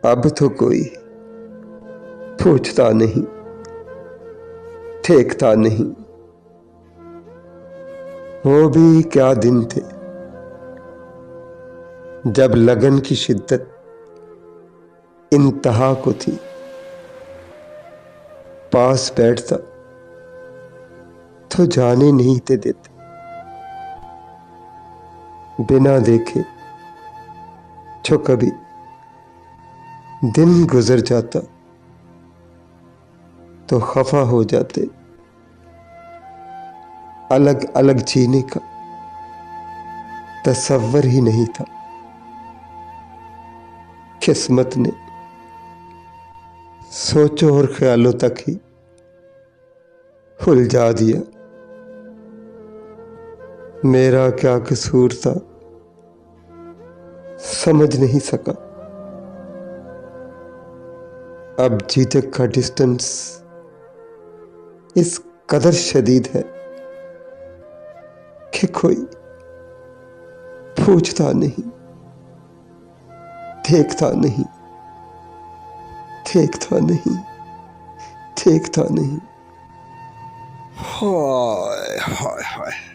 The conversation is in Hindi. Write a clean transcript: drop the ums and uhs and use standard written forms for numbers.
अब तो कोई पूछता नहीं, देखता नहीं। वो भी क्या दिन थे जब लगन की शिद्दत इंतहा को थी। पास बैठता तो जाने नहीं थे देते, बिना देखे जो कभी दिन गुजर जाता तो खफा हो जाते। अलग अलग जीने का तसव्वुर ही नहीं था। किस्मत ने सोचों और ख्यालों तक ही उलझा दिया। मेरा क्या कसूर था समझ नहीं सका। अब झिझक का डिस्टेंस इस कदर शदीद है कि कोई पूछता नहीं, देखता नहीं, देखता नहीं, देखता नहीं। हाय हाय हाय।